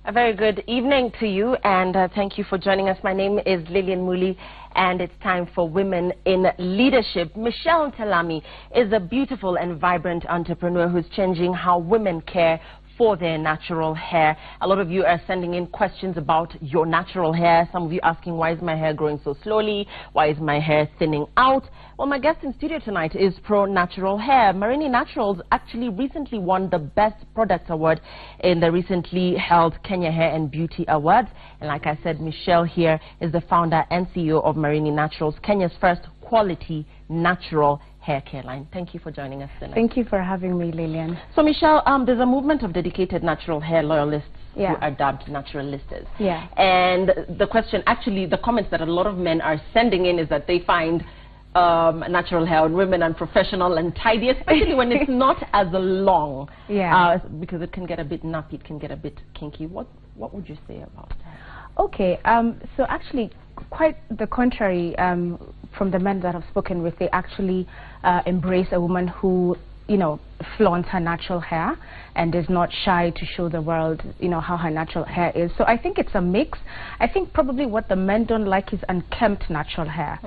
A very good evening to you, and thank you for joining us. My name is Lilian Muli, and it's time for Women in Leadership. Michell Ntalami is a beautiful and vibrant entrepreneur who's changing how women care for their natural hair. A lot of you are sending in questions about your natural hair. Some of you asking, why is my hair growing so slowly? Why is my hair thinning out? Well, my guest in studio tonight is Pro Natural Hair. Marini Naturals actually recently won the Best Product Award in the recently held Kenya Hair and Beauty Awards. And like I said, Michelle here is the founder and CEO of Marini Naturals, Kenya's first quality natural hair care line. Thank you for joining us tonight. Thank you for having me, Lilian. So, Michelle, there's a movement of dedicated natural hair loyalists who Yeah. are dubbed naturalistas. Yeah. And the question, actually, the comments that a lot of men are sending in is that they find natural hair on women unprofessional and tidy, especially when it's not as long. Yeah. Because it can get a bit nappy, it can get a bit kinky. What would you say about that? Okay, so actually quite the contrary from the men that I've spoken with. They actually embrace a woman who, you know, flaunts her natural hair and is not shy to show the world, you know, how her natural hair is. So I think it's a mix. I think probably what the men don't like is unkempt natural hair.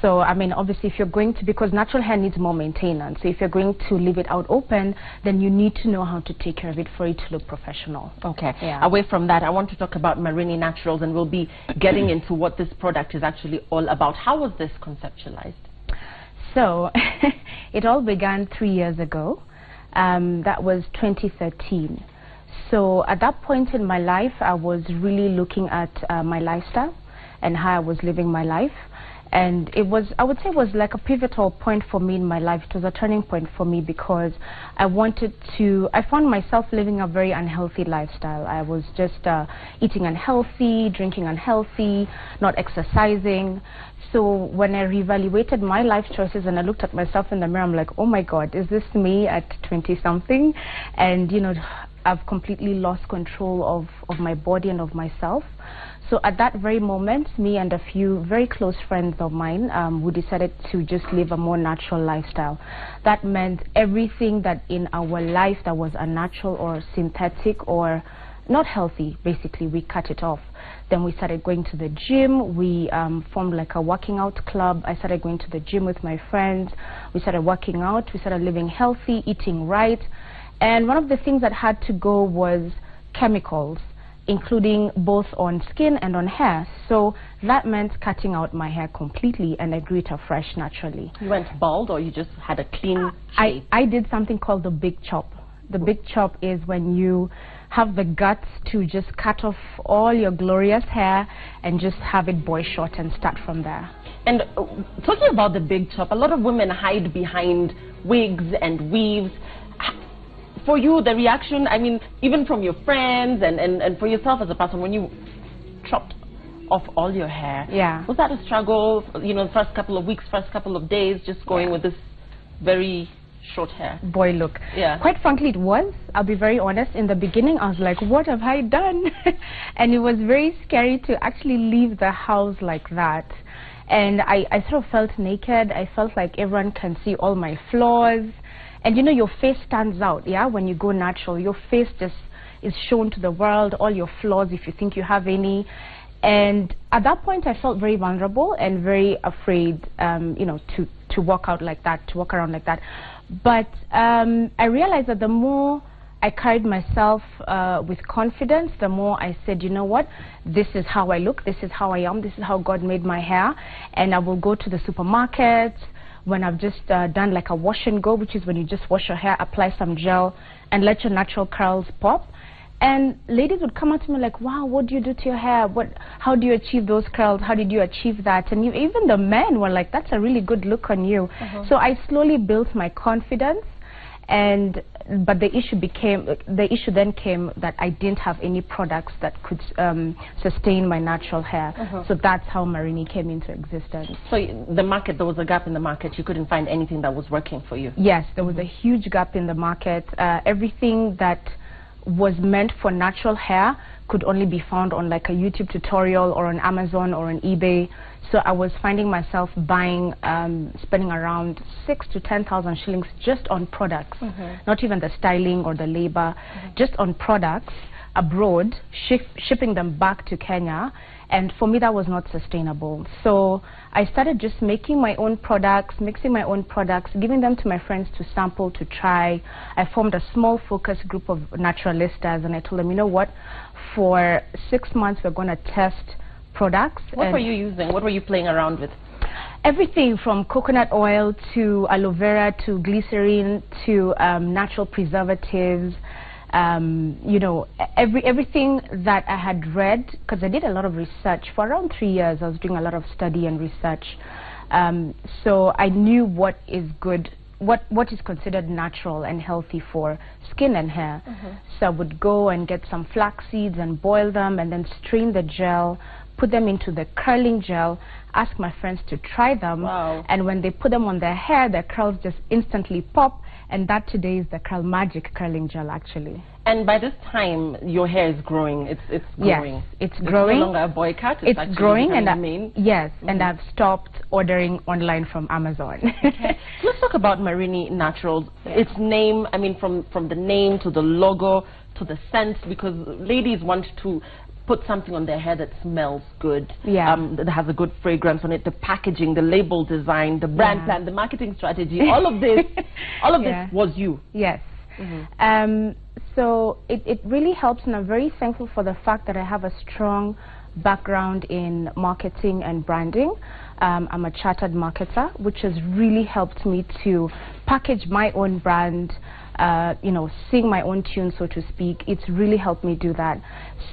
So, I mean, obviously if you're going to, because natural hair needs more maintenance, so if you're going to leave it out open, then you need to know how to take care of it for it to look professional. Okay. Yeah. Away from that, I want to talk about Marini Naturals, and we'll be getting into what this product is actually all about. How was this conceptualized? So, it all began 3 years ago. That was 2013. So, at that point in my life, I was really looking at my lifestyle and how I was living my life. And it was, I would say, it was like a pivotal point for me in my life. It was a turning point for me because I found myself living a very unhealthy lifestyle. I was just eating unhealthy, drinking unhealthy, not exercising. So when I reevaluated my life choices and I looked at myself in the mirror, I'm like, oh my God, is this me at 20-something? And, you know, I've completely lost control of my body and of myself. So at that very moment, me and a few very close friends of mine, we decided to just live a more natural lifestyle. That meant everything that in our life that was unnatural or synthetic or not healthy, basically, we cut it off. Then we started going to the gym. We formed like a working out club. I started going to the gym with my friends. We started working out. We started living healthy, eating right. And one of the things that had to go was chemicals, including both on skin and on hair. So that meant cutting out my hair completely, and I grew it afresh naturally. You went bald, or you just had a clean shave? I did something called the big chop. The big chop is when you have the guts to just cut off all your glorious hair and just have it boy short and start from there. And talking about the big chop, a lot of women hide behind wigs and weaves. For you, the reaction, I mean, even from your friends and for yourself as a person, when you chopped off all your hair, yeah, was that a struggle, you know, the first couple of weeks, first couple of days, just going with this very short hair? Boy look. Yeah. Quite frankly, it was. I'll be very honest. In the beginning, I was like, what have I done? And it was very scary to actually leave the house like that. And I sort of felt naked. I felt like everyone can see all my flaws. And you know, your face stands out, yeah? When you go natural, your face just is shown to the world, all your flaws, if you think you have any. And at that point, I felt very vulnerable and very afraid, you know, to walk out like that, to walk around like that. But I realized that the more I carried myself with confidence, the more I said, you know what, this is how I look, this is how I am, this is how God made my hair. And I will go to the supermarket when I've just done like a wash and go, which is when you just wash your hair, apply some gel, and let your natural curls pop. And ladies would come up to me like, wow, what do you do to your hair? How do you achieve those curls? How did you achieve that? And even the men were like, that's a really good look on you. So I slowly built my confidence. But the issue then came that I didn't have any products that could sustain my natural hair. So that's how Marini came into existence. So the market, there was a gap in the market. You couldn't find anything that was working for you? Yes, there was a huge gap in the market. Everything that was meant for natural hair could only be found on like a YouTube tutorial or on Amazon or on eBay. So I was finding myself buying, spending around 6,000 to 10,000 shillings just on products, not even the styling or the labor, just on products. abroad, shipping them back to Kenya. And for me, that was not sustainable. So I started just making my own products, mixing my own products, giving them to my friends to sample, to try. I formed a small focus group of naturalistas, and I told them, you know what, for 6 months, we're going to test products. What were you using? What were you playing around with? Everything from coconut oil to aloe vera to glycerin to natural preservatives. You know, everything that I had read, because I did a lot of research for around 3 years. I was doing a lot of study and research, so I knew what is good, what is considered natural and healthy for skin and hair. So I would go and get some flax seeds and boil them, and then strain the gel, put them into the curling gel, ask my friends to try them. Wow. And when they put them on their hair, their curls just instantly pop. And that today is the Curl Magic curling gel, actually. And by this time, your hair is growing. It's growing. Yes, it's growing. It's no longer a boy cut. It's growing, and yes, Mm-hmm. and I've stopped ordering online from Amazon. Okay. Let's talk about Marini Naturals. Its name, I mean, from the name to the logo to the scent, because ladies want to put something on their hair that smells good, that has a good fragrance on it, the packaging, the label design, the brand plan, the marketing strategy, all of this, this was you. Yes. So it really helps, and I'm very thankful for the fact that I have a strong background in marketing and branding. I'm a chartered marketer, which has really helped me to package my own brand, you know, sing my own tune, so to speak. It's really helped me do that.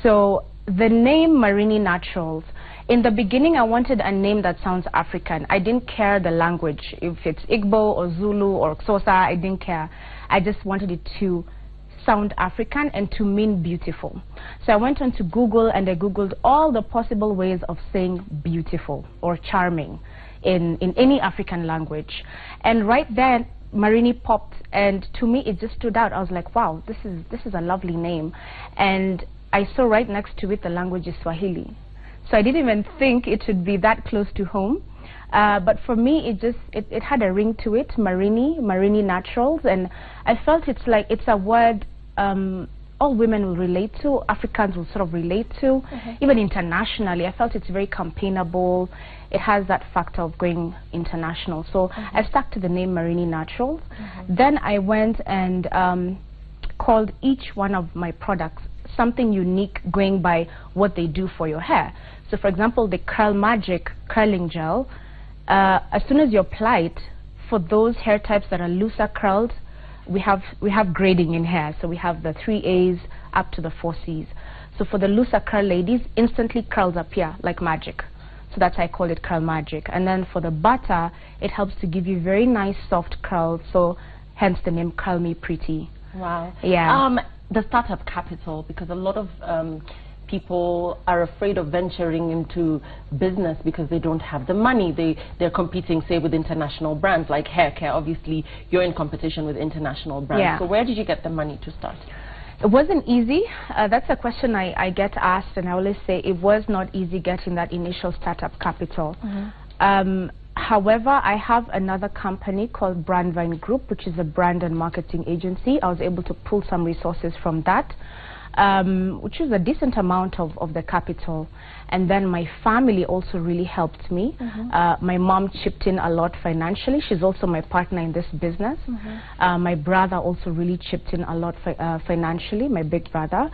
So the name Marini Naturals, in the beginning I wanted a name that sounds African. I didn't care the language, if it's Igbo or Zulu or Xhosa, I didn't care. I just wanted it to sound African and to mean beautiful. So I went on to Google, and I Googled all the possible ways of saying beautiful or charming in any African language. And right then, Marini popped, and to me it just stood out. I was like, wow, this is a lovely name. And I saw right next to it the language is Swahili. So I didn't even think it would be that close to home. But for me, it had a ring to it, Marini Naturals, and I felt it's a word all women will relate to, Africans will sort of relate to, even internationally. I felt it's very campaignable. It has that factor of going international. So I stuck to the name Marini Naturals. Then I went and called each one of my products something unique, going by what they do for your hair. So for example, the Curl Magic curling gel, as soon as you apply it, for those hair types that are looser curled, we have grading in hair. So we have the 3As up to the 4Cs. So for the looser curl ladies, instantly curls appear like magic. So that's why I call it Curl Magic. And then for the butter, it helps to give you very nice soft curls. So hence the name Curl Me Pretty. Wow. Yeah. The startup capital, because a lot of people are afraid of venturing into business because they don't have the money. They're competing, say, with international brands like hair care. Obviously, you're in competition with international brands. Yeah. So where did you get the money to start? It wasn't easy. That's a question I get asked, and I always say it was not easy getting that initial startup capital. However, I have another company called Brandvine Group, which is a brand and marketing agency. I was able to pull some resources from that, which is a decent amount of the capital. And then my family also really helped me. My mom chipped in a lot financially. She's also my partner in this business. My brother also really chipped in a lot financially, my big brother.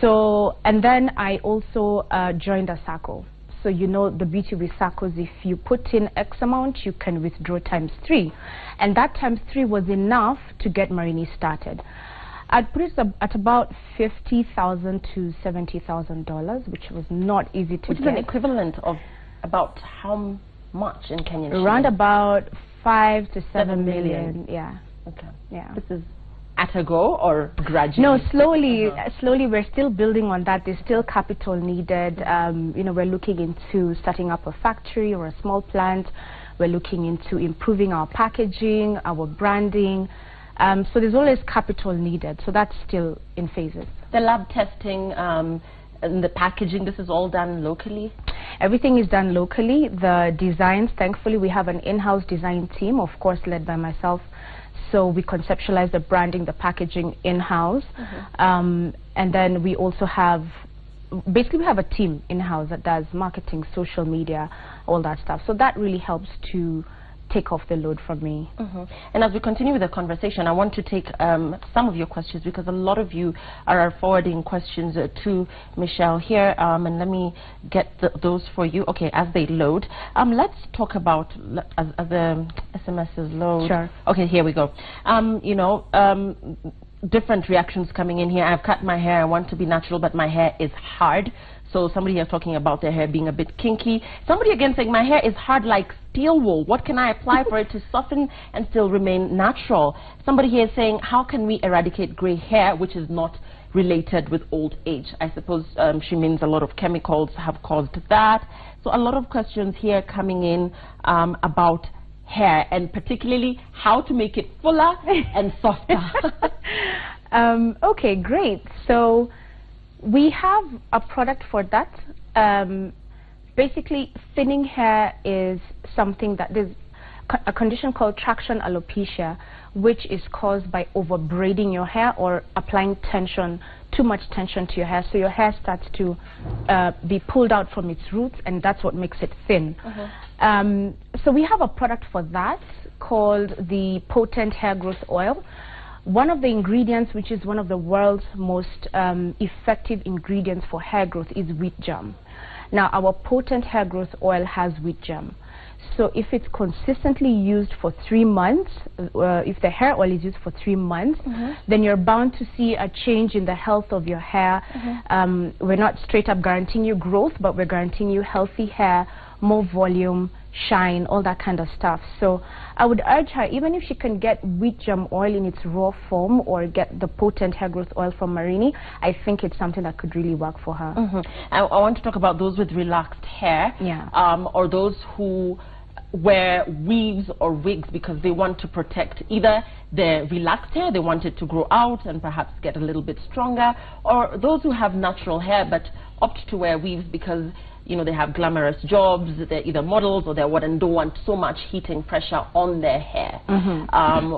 So, and then I also joined a SACCO. So you know the beauty with SACCOs, if you put in X amount, you can withdraw ×3. And that ×3 was enough to get Marini started. I'd put it at about $50,000 to $70,000, which was not easy to get. Which is an equivalent of about how much in Kenyan shillings? Around about 5 to 7 million. Yeah. Okay. Yeah. This is at a go or gradually? No, slowly. Slowly, we're still building on that. There's still capital needed. You know, we're looking into starting up a factory or a small plant. We're looking into improving our packaging, our branding. So there's always capital needed. So that's still in phases. The lab testing and the packaging, this is all done locally? Everything is done locally. The designs, thankfully, we have an in-house design team, of course, led by myself, So we conceptualize the branding, the packaging in-house. And then we also have, basically we have a team in-house that does marketing, social media, all that stuff. So that really helps to take off the load from me. And as we continue with the conversation, I want to take some of your questions, because a lot of you are forwarding questions to Michelle here, and let me get those for you. Okay, as they load, let's talk about as the SMSs load. Sure. Okay, here we go. You know, different reactions coming in here. I've cut my hair, I want to be natural, but my hair is hard. So somebody here talking about their hair being a bit kinky. Somebody again saying my hair is hard like steel wool. What can I apply for it to soften and still remain natural? Somebody here saying, how can we eradicate gray hair, which is not related with old age? I suppose she means a lot of chemicals have caused that. So a lot of questions here coming in about hair, and particularly how to make it fuller and softer. Okay, great. So we have a product for that. Basically, thinning hair is something that there's a condition called traction alopecia, which is caused by over braiding your hair or applying tension, too much tension to your hair. So your hair starts to be pulled out from its roots, and that's what makes it thin. So we have a product for that called the Potent Hair Growth Oil. One of the ingredients, which is one of the world's most effective ingredients for hair growth, is wheat germ. Now, our Potent Hair Growth Oil has wheat germ. So if it's consistently used for 3 months, if the hair oil is used for 3 months, then you're bound to see a change in the health of your hair. We're not straight up guaranteeing you growth, but we're guaranteeing you healthy hair, more volume, shine, all that kind of stuff. So I would urge her, even if she can get wheat germ oil in its raw form or get the Potent Hair Growth Oil from Marini, I think it's something that could really work for her. I want to talk about those with relaxed hair, or those who wear weaves or wigs because they want to protect either their relaxed hair, they want it to grow out and perhaps get a little bit stronger, or those who have natural hair but opt to wear weaves because, you know, they have glamorous jobs, they're either models or they're what, and don't want so much heating pressure on their hair.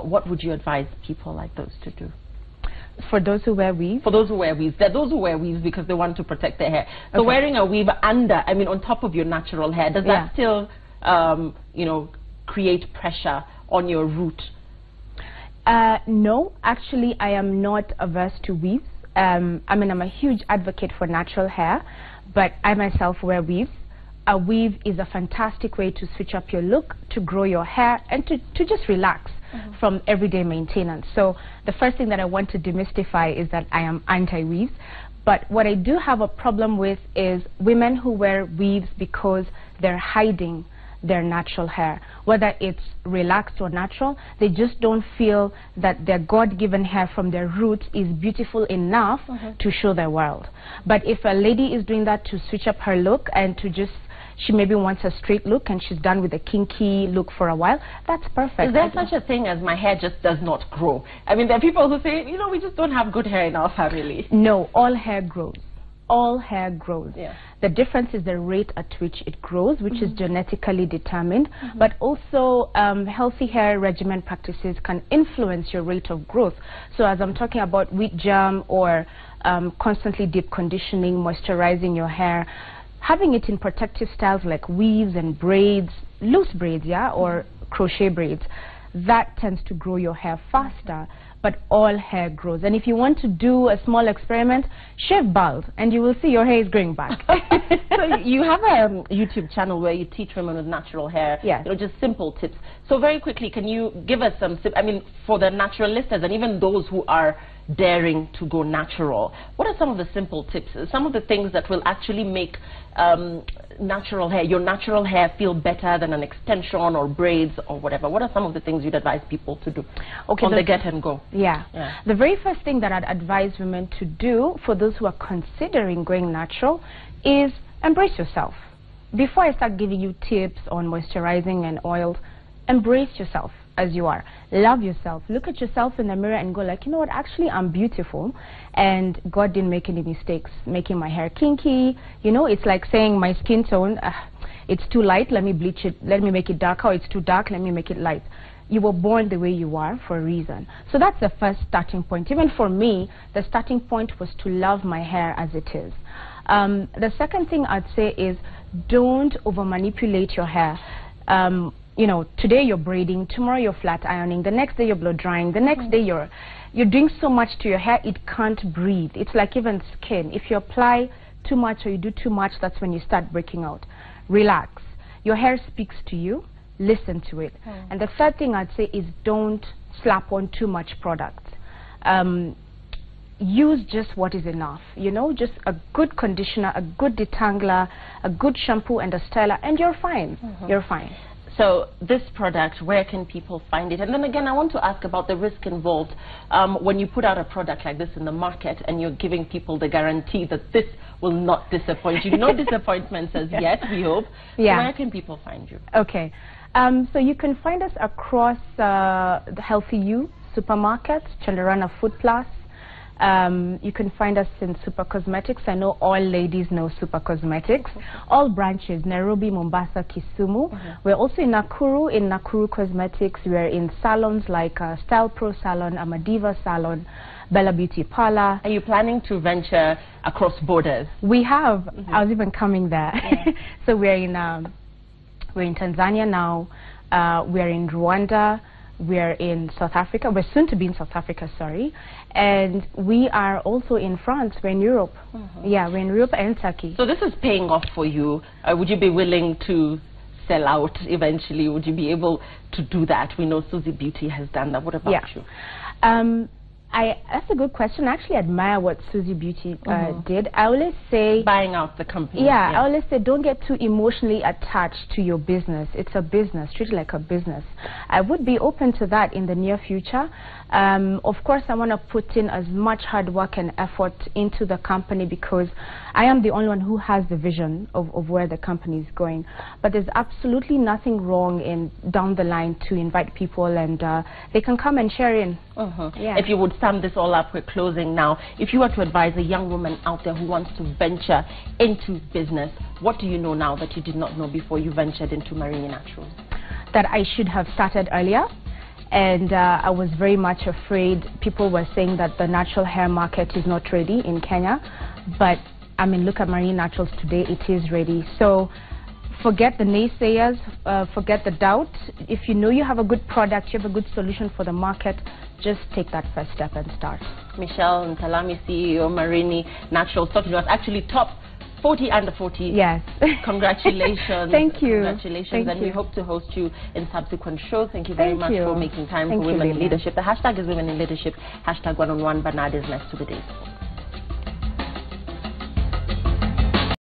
What would you advise people like those to do? For those who wear weaves? For those who wear weaves. There are those who wear weaves because they want to protect their hair. So wearing a weave under, I mean, on top of your natural hair, does that still, you know, create pressure on your root? No, actually, I am not averse to weaves. I mean, I'm a huge advocate for natural hair, but I myself wear weaves. A weave is a fantastic way to switch up your look, to grow your hair, and to just relax from everyday maintenance. So the first thing that I want to demystify is that I am anti-weaves. But what I do have a problem with is women who wear weaves because they're hiding their natural hair. Whether it's relaxed or natural, they just don't feel that their God-given hair from their roots is beautiful enough to show their world. But if a lady is doing that to switch up her look and to just, she maybe wants a straight look and she's done with a kinky look for a while, that's perfect. Is there such a thing as my hair just does not grow? I mean, there are people who say, you know, we just don't have good hair in our family. No, all hair grows. All hair grows. The difference is the rate at which it grows, which is genetically determined, but also healthy hair regimen practices can influence your rate of growth. So as I'm talking about wheat germ or constantly deep conditioning, moisturizing your hair, having it in protective styles like weaves and braids, loose braids, or crochet braids, that tends to grow your hair faster. But all hair grows. And if you want to do a small experiment, shave bald, and you will see your hair is growing back. So you have a YouTube channel where you teach women with natural hair, you know, just simple tips. So very quickly, can you give us some tips, I mean, for the naturalistas and even those who are daring to go natural, what are some of the simple tips, some of the things that will actually make natural hair, your natural hair, feel better than an extension or braids or whatever? What are some of the things you'd advise people to do on the get and go? The very first thing that I'd advise women to do for those who are considering going natural is embrace yourself. Before I start giving you tips on moisturizing and oils, embrace yourself as you are. Love yourself. Look at yourself in the mirror and go like, you know what, actually I'm beautiful and God didn't make any mistakes making my hair kinky. You know, it's like saying my skin tone, it's too light, let me bleach it, let me make it darker, or it's too dark, let me make it light. you were born the way you are for a reason. So that's the first starting point. Even for me, the starting point was to love my hair as it is. The second thing I'd say is don't over-manipulate your hair. You know, today you're braiding, tomorrow you're flat ironing, the next day you're blow drying, the next day you're doing so much to your hair, it can't breathe. It's like even skin. If you apply too much or you do too much, that's when you start breaking out. Relax. Your hair speaks to you. Listen to it. And the third thing I'd say is don't slap on too much product. Use just what is enough, you know, just a good conditioner, a good detangler, a good shampoo and a styler, and you're fine. You're fine. So this product, where can people find it? And then again, I want to ask about the risk involved when you put out a product like this in the market and you're giving people the guarantee that this will not disappoint you. No disappointments as yet, we hope. Yeah. So where can people find you? Okay. So you can find us across the Healthy You supermarkets, Chandarana Food Plus. You can find us in Super Cosmetics. I know all ladies know Super Cosmetics. All branches, Nairobi, Mombasa, Kisumu. We're also in Nakuru Cosmetics. We're in salons like Style Pro Salon, Amadiva Salon, Bella Beauty Parlor. Are you planning to venture across borders? We have. I was even coming there. So we're in Tanzania now. We're in Rwanda. We're in South Africa. We're soon to be in South Africa, sorry. And we are also in France. We're in Europe. Yeah, we're in Europe and Turkey. So this is paying off for you. Would you be willing to sell out eventually? Would you be able to do that? We know Suzy Beauty has done that. What about you? That's a good question. I actually admire what Suzy Beauty did. I always say... Buying out the company. Yeah, I always say don't get too emotionally attached to your business. It's a business. Treat it like a business. I would be open to that in the near future. Of course, I want to put in as much hard work and effort into the company because I am the only one who has the vision of where the company is going. But there's absolutely nothing wrong in down the line to invite people and they can come and share in. Yeah. If you would sum this all up, we're closing now. If you were to advise a young woman out there who wants to venture into business, what do you know now that you did not know before you ventured into Marini Naturals? That I should have started earlier. And I was very much afraid. People were saying that the natural hair market is not ready in Kenya. But, I mean, look at Marini Naturals today, it is ready. So forget the naysayers, forget the doubt. If you know you have a good product, you have a good solution for the market, just take that first step and start. Michell Ntalami, CEO, Marini Naturals, talking to us. Actually, top 40 under 40. Yes. Congratulations. Thank you. Congratulations. Thank and you. we hope to host you in subsequent shows. Thank you very much you. for making time Thank for you, Women in Lilian. Leadership. The hashtag is Women in Leadership. Hashtag one-on-one. Bernard is next to the day.